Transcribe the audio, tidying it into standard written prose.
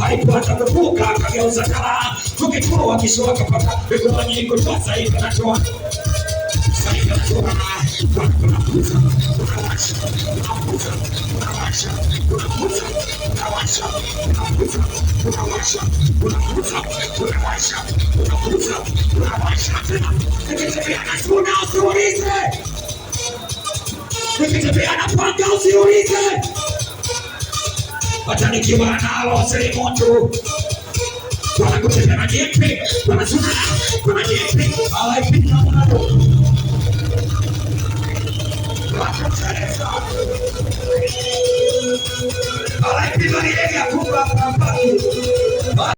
alipata kuvuka akageuza kala tukitoa kishoka kapata kwenye kutoa hivi anatoa watanikiwa nalo selimontu wanakutembea na jepi wanasuna kuna jepi alaipita mwanado alaipita ni ega kubwa